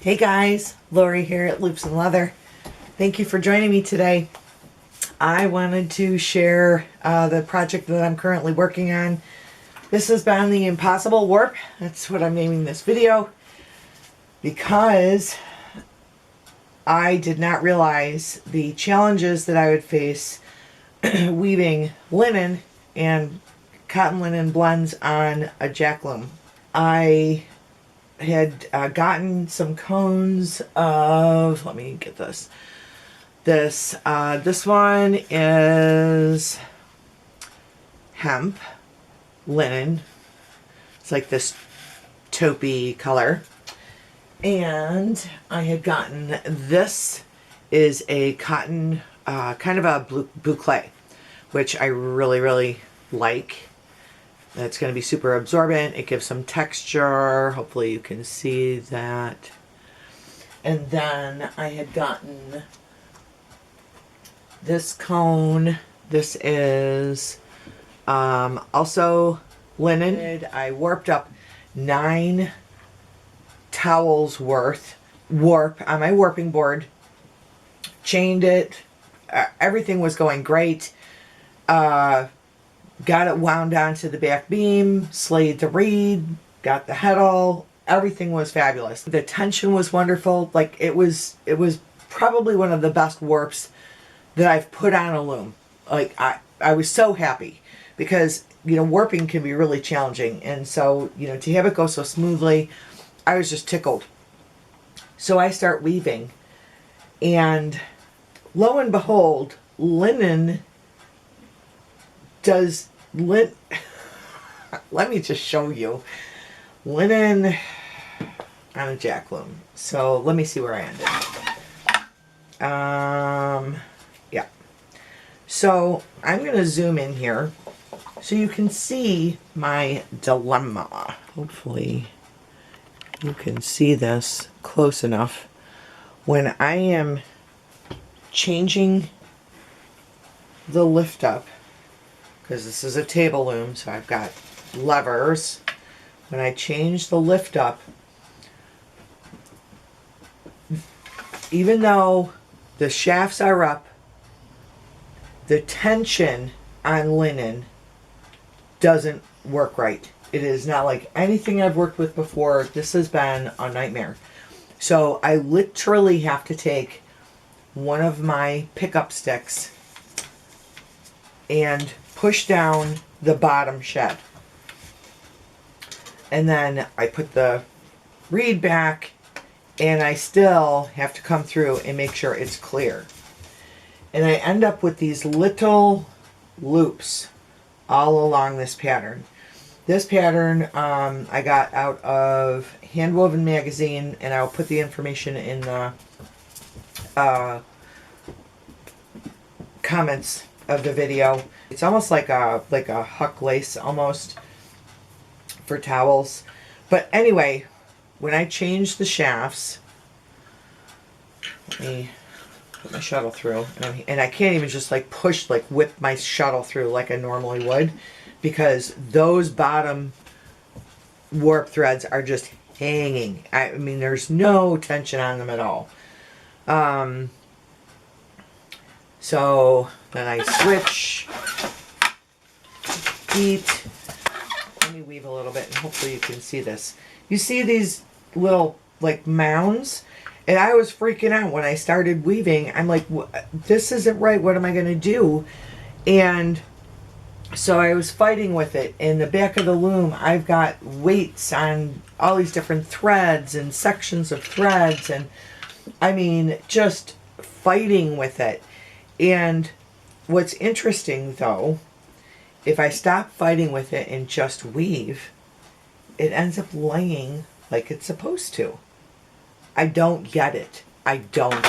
Hey guys, Lori here at Loops and Leather. Thank you for joining me today. I wanted to share the project that I'm currently working on. This has been the Impossible Warp. That's what I'm naming this video, because I did not realize the challenges that I would face weaving linen and cotton linen blends on a jack loom. I had gotten some cones of, let me get this. This one is hemp linen. It's like this taupey color. And I had gotten, this is a cotton, kind of a boucle, which I really like. It's going to be super absorbent. It gives some texture. Hopefully you can see that. And then I had gotten this cone. This is also linen. I warped up 9 towels worth warp on my warping board. Chained it. Everything was going great. Got it wound onto the back beam, slayed the reed, got the heddle. Everything was fabulous. The tension was wonderful. Like it was probably one of the best warps that I've put on a loom. Like I was so happy because, you know, warping can be really challenging. And so, you know, to have it go so smoothly, I was just tickled. So I start weaving, and lo and behold, linen does let me just show you linen on a jack loom. So let me see where I ended. Yeah. So I'm going to zoom in here so you can see my dilemma. Hopefully you can see this close enough. When I am changing the lift up, because this is a table loom, so I've got levers. When I change the lift up, even though the shafts are up, the tension on linen doesn't work right. It is not like anything I've worked with before. This has been a nightmare. So I literally have to take one of my pickup sticks and push down the bottom shed. And then I put the reed back, and I still have to come through and make sure it's clear. And I end up with these little loops all along this pattern. This pattern I got out of Handwoven magazine, and I'll put the information in the comments of the video. It's almost like a Huck lace almost for towels. But anyway, when I change the shafts, let me put my shuttle through, and I can't even just like push, like whip my shuttle through like I normally would, because those bottom warp threads are just hanging. I mean, there's no tension on them at all. So then I switch, beat. Let me weave a little bit, and hopefully you can see this. You see these little like mounds? And I was freaking out when I started weaving. I'm like, this isn't right. What am I going to do? And so I was fighting with it. In the back of the loom, I've got weights on all these different threads and sections of threads. And I mean, just fighting with it. And what's interesting though, if I stop fighting with it and just weave, it ends up laying like it's supposed to. I don't get it. I don't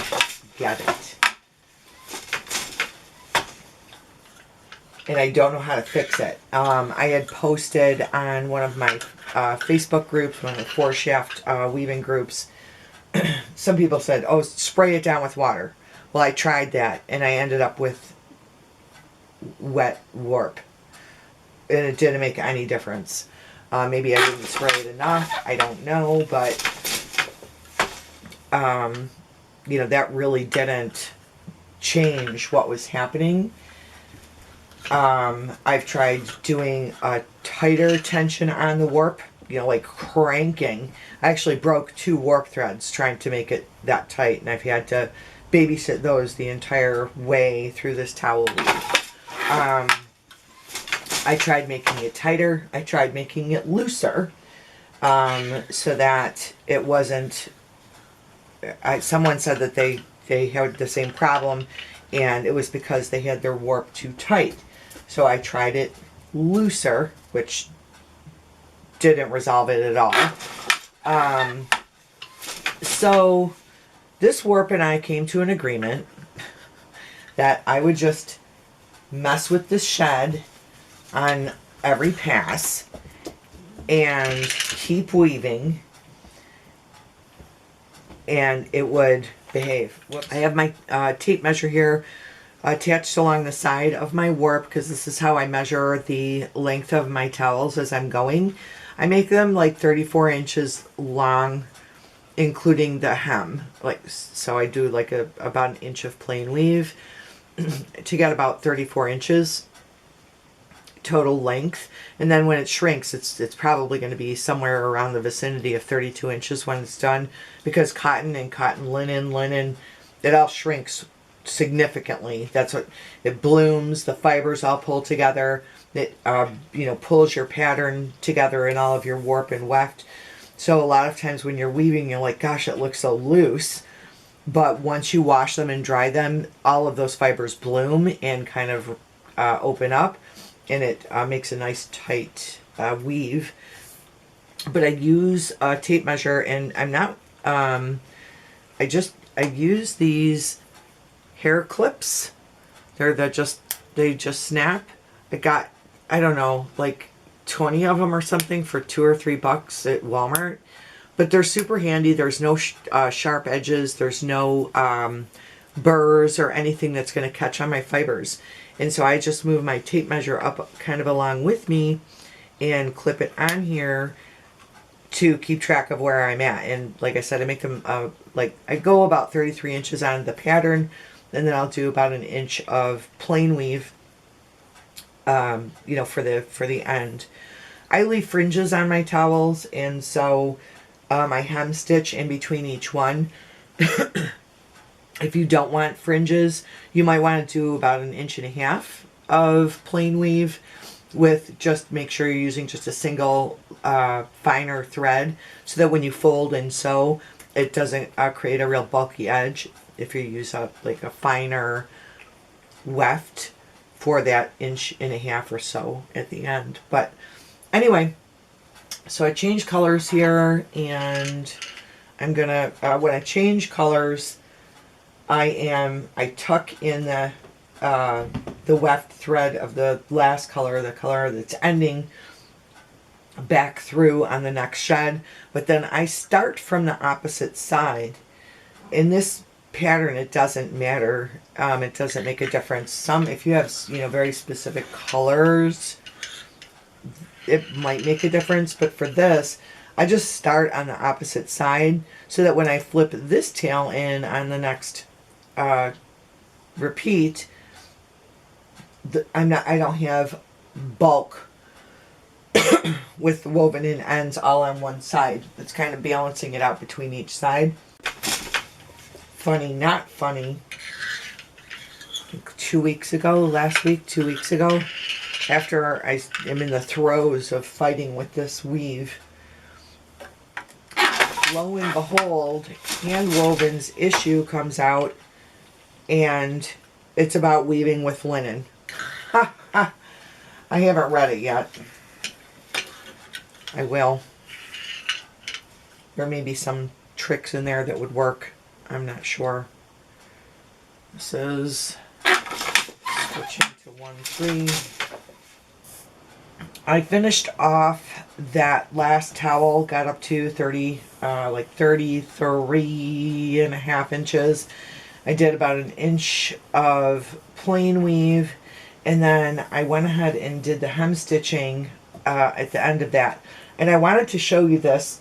get it. And I don't know how to fix it. I had posted on one of my Facebook groups, one of the 4-shaft weaving groups, some people said, oh, spray it down with water. Well, I tried that, and I ended up with wet warp. And it didn't make any difference. Maybe I didn't spray it enough. I don't know, but you know, that really didn't change what was happening. I've tried doing a tighter tension on the warp, you know, like cranking. I actually broke 2 warp threads trying to make it that tight, and I've had to babysit those the entire way through this towel weave. I tried making it tighter. I tried making it looser, so that it wasn't. Someone said that they had the same problem, and it was because they had their warp too tight. So I tried it looser, which didn't resolve it at all. So this warp and I came to an agreement that I would just mess with the shed on every pass and keep weaving, and it would behave. Whoops. I have my tape measure here attached along the side of my warp, because this is how I measure the length of my towels as I'm going. I make them like 34 inches long, including the hem. So I do like about an inch of plain weave to get about 34 inches total length. And then when it shrinks, it's probably going to be somewhere around the vicinity of 32 inches when it's done, because cotton and cotton linen, it all shrinks significantly. That's what it blooms. The fibers all pull together. It you know, pulls your pattern together in all of your warp and weft. So a lot of times when you're weaving, you're like, gosh, it looks so loose. But once you wash them and dry them, all of those fibers bloom and kind of open up, and it makes a nice tight weave. But I use a tape measure, and I'm not. I use these hair clips. They just snap. I got, I don't know, like 20 of them or something for $2 or $3 at Walmart. But they're super handy. There's no sharp edges. There's no burrs or anything that's going to catch on my fibers. And so I just move my tape measure up kind of along with me and clip it on here to keep track of where I'm at. And like I said, I make them like I go about 33 inches on the pattern, and then I'll do about an inch of plain weave, you know, for the end. I leave fringes on my towels, and so I hem stitch in between each one. If you don't want fringes, you might want to do about 1.5 inches of plain weave, with just make sure you're using just a single finer thread, so that when you fold and sew, it doesn't create a real bulky edge if you use a finer weft for that 1.5 inches or so at the end. But anyway, so I change colors here, and I'm gonna when I change colors, I tuck in the weft thread of the last color, the color that's ending, back through on the next shed. But then I start from the opposite side. In this pattern, it doesn't matter. It doesn't make a difference. If you have, you know, very specific colors, it might make a difference. But for this, I just start on the opposite side, so that when I flip this tail in on the next repeat, I don't have bulk with woven in ends all on one side. It's kind of balancing it out between each side. Funny, not funny. 2 weeks ago, last week, 2 weeks ago, after I am in the throes of fighting with this weave, lo and behold, Handwoven's issue comes out, and it's about weaving with linen. Ha ha! I haven't read it yet. I will. There may be some tricks in there that would work. I'm not sure. This is switching to 1-3. I finished off that last towel, got up to 33.5 inches. I did about 1 inch of plain weave, and then I went ahead and did the hem stitching at the end of that. And I wanted to show you this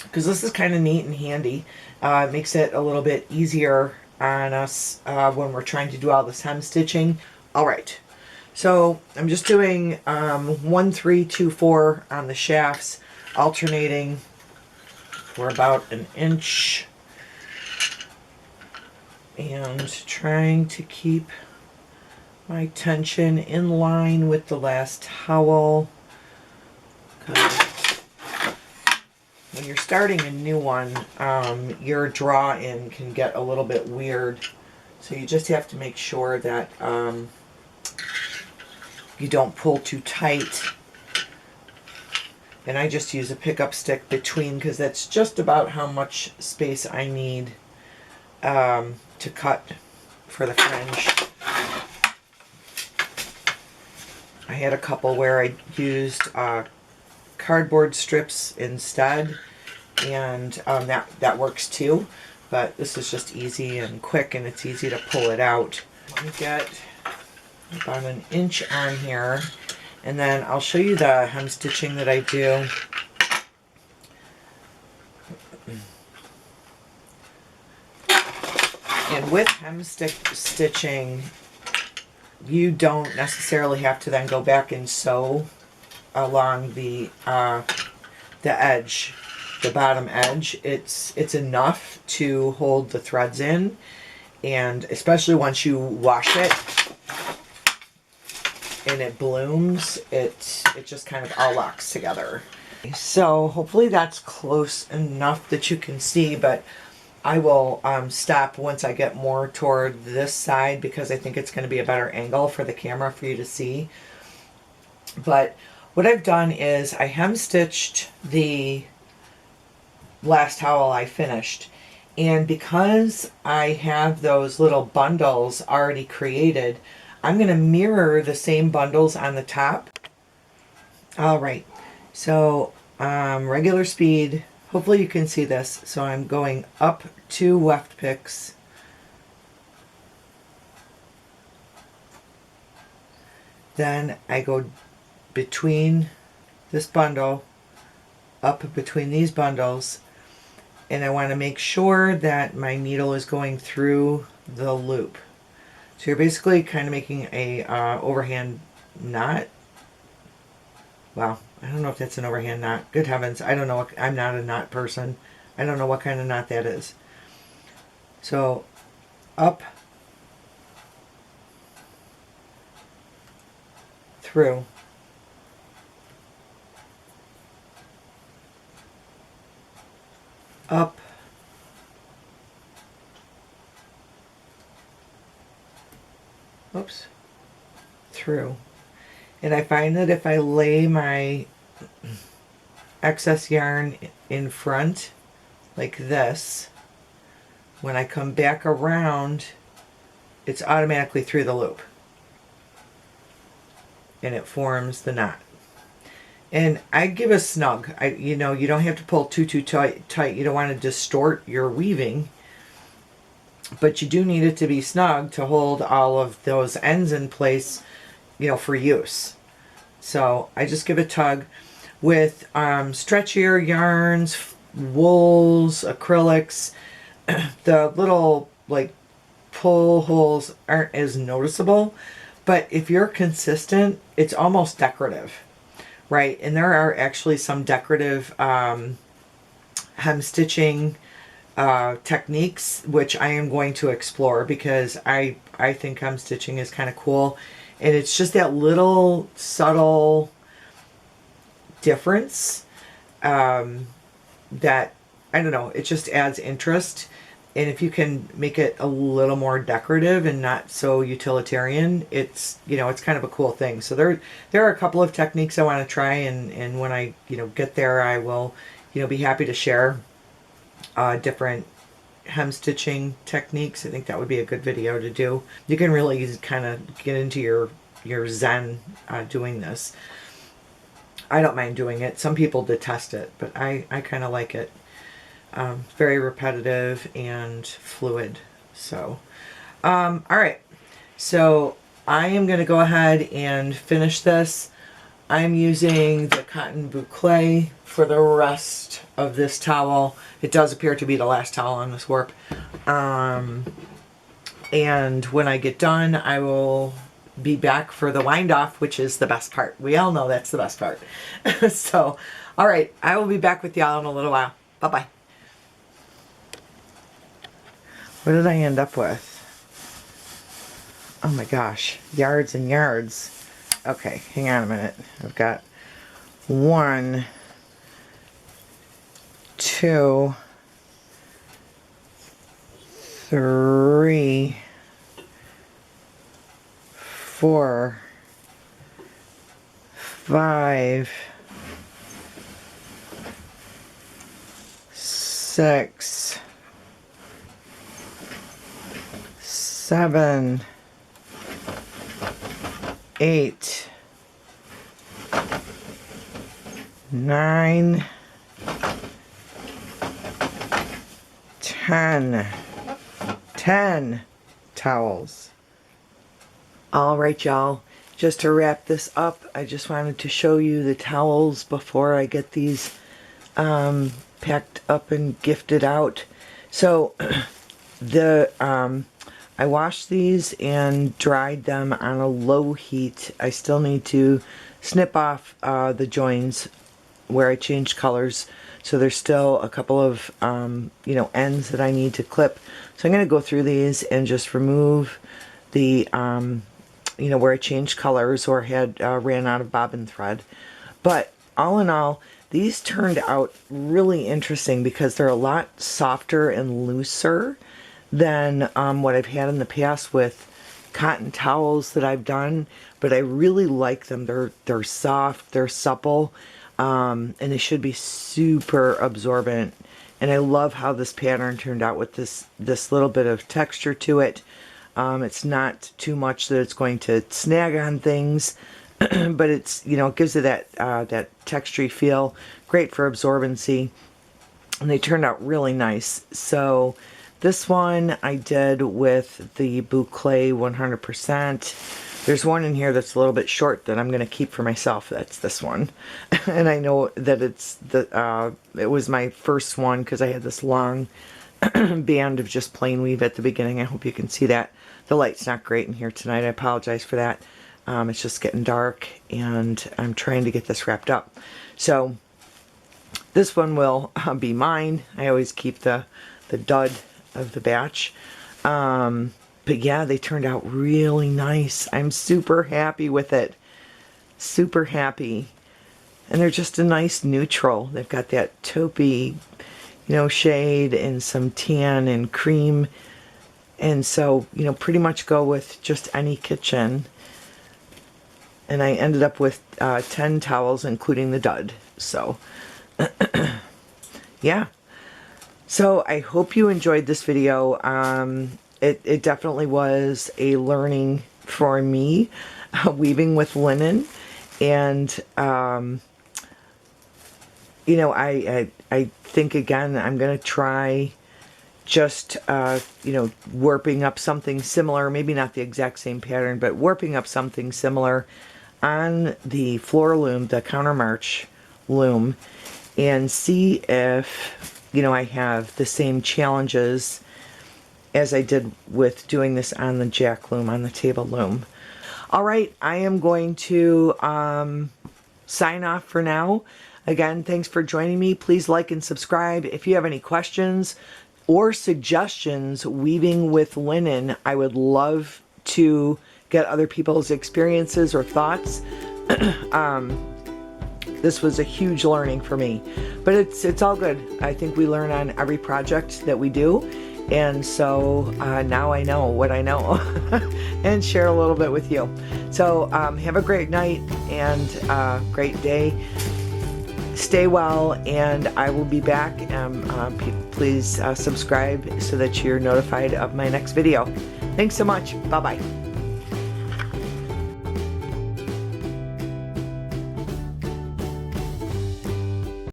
because this is kind of neat and handy. It makes it a little bit easier on us when we're trying to do all this hem stitching. All right, so I'm just doing 1, 3, 2, 4 on the shafts, alternating for about an inch, and trying to keep my tension in line with the last towel. When you're starting a new one, your draw-in can get a little bit weird. So you just have to make sure that you don't pull too tight. And I just use a pickup stick between, because that's just about how much space I need to cut for the fringe. I had a couple where I used cardboard strips instead, and that works too, but this is just easy and quick, and it's easy to pull it out. Let me get about an inch on here, and then I'll show you the hem stitching that I do. And with hem stitching, you don't necessarily have to then go back and sew along the edge, the bottom edge. It's enough to hold the threads in, and especially once you wash it and it blooms, it just kind of all locks together. So hopefully that's close enough that you can see, but I will stop once I get more toward this side, because I think it's going to be a better angle for the camera for you to see. But what I've done is I hem stitched the last towel I finished, and because I have those little bundles already created, I'm going to mirror the same bundles on the top. Alright, so regular speed, hopefully you can see this, so I'm going up 2 weft picks, then I go between this bundle, up between these bundles, and I want to make sure that my needle is going through the loop. So you're basically kind of making a overhand knot. Wow, I don't know if that's an overhand knot. Good heavens, I don't know. I'm not a knot person. I don't know what kind of knot that is. So up, through, up, oops, through. And I find that if I lay my excess yarn in front like this, when I come back around, it's automatically through the loop and it forms the knot. And I give a snug. You know, you don't have to pull too tight. You don't want to distort your weaving, but you do need it to be snug to hold all of those ends in place, you know, for use. So I just give a tug with stretchier yarns, wools, acrylics. The little like pull holes aren't as noticeable, but if you're consistent, it's almost decorative, right? And there are actually some decorative hem stitching techniques which I am going to explore, because I think hem stitching is kind of cool, and it's just that little subtle difference that, I don't know, it just adds interest. And if you can make it a little more decorative and not so utilitarian, it's, you know, it's kind of a cool thing. So there are a couple of techniques I want to try, and when I, you know, get there, I will, you know, be happy to share different hem stitching techniques. I think that would be a good video to do. You can really kind of get into your zen doing this. I don't mind doing it. Some people detest it, but I kind of like it. Very repetitive and fluid. So, all right. So I am going to go ahead and finish this. I'm using the cotton boucle for the rest of this towel. It does appear to be the last towel on this warp. And when I get done, I will be back for the wind off, which is the best part. We all know that's the best part. So, all right, I will be back with y'all in a little while. Bye-bye. What did I end up with? Oh my gosh, yards and yards. Okay, hang on a minute. I've got 1, 2, 3, 4, 5, 6, 7, 8, 9, 10 towels. All right, y'all, just to wrap this up, I just wanted to show you the towels before I get these packed up and gifted out. So I washed these and dried them on a low heat. I still need to snip off the joins where I changed colors. So there's still a couple of, ends that I need to clip. So I'm going to go through these and just remove the, where I changed colors or had ran out of bobbin thread. But all in all, these turned out really interesting because they're a lot softer and looser than what I've had in the past with cotton towels that I've done. But I really like them. They're soft, they're supple, and they should be super absorbent. And I love how this pattern turned out with this little bit of texture to it. It's not too much that it's going to snag on things, but it's, it gives it that textury feel. Great for absorbency, and they turned out really nice. So this one I did with the boucle 100%. There's one in here that's a little bit short that I'm going to keep for myself. That's this one. And I know that it was my first one because I had this long band of just plain weave at the beginning. I hope you can see that. The light's not great in here tonight. I apologize for that. It's just getting dark and I'm trying to get this wrapped up. So this one will be mine. I always keep the dud of the batch. But yeah, they turned out really nice. I'm super happy with it. Super happy. And they're just a nice neutral. They've got that taupey, shade and some tan and cream. And so, pretty much go with just any kitchen. And I ended up with 10 towels, including the dud. So, yeah. So I hope you enjoyed this video. It definitely was a learning for me, weaving with linen. And, I think, again, I'm going to try just, warping up something similar, maybe not the exact same pattern, but warping up something similar on the floor loom, the countermarch loom, and see if, I have the same challenges as I did with doing this on the jack loom, on the table loom. All right, I am going to sign off for now. Again, thanks for joining me. Please like and subscribe. If you have any questions or suggestions weaving with linen, I would love to get other people's experiences or thoughts. This was a huge learning for me, but it's all good. I think we learn on every project that we do, and so now I know what I know and share a little bit with you. So have a great night and great day. Stay well, and I will be back. Please subscribe so that you're notified of my next video. Thanks so much. Bye-bye.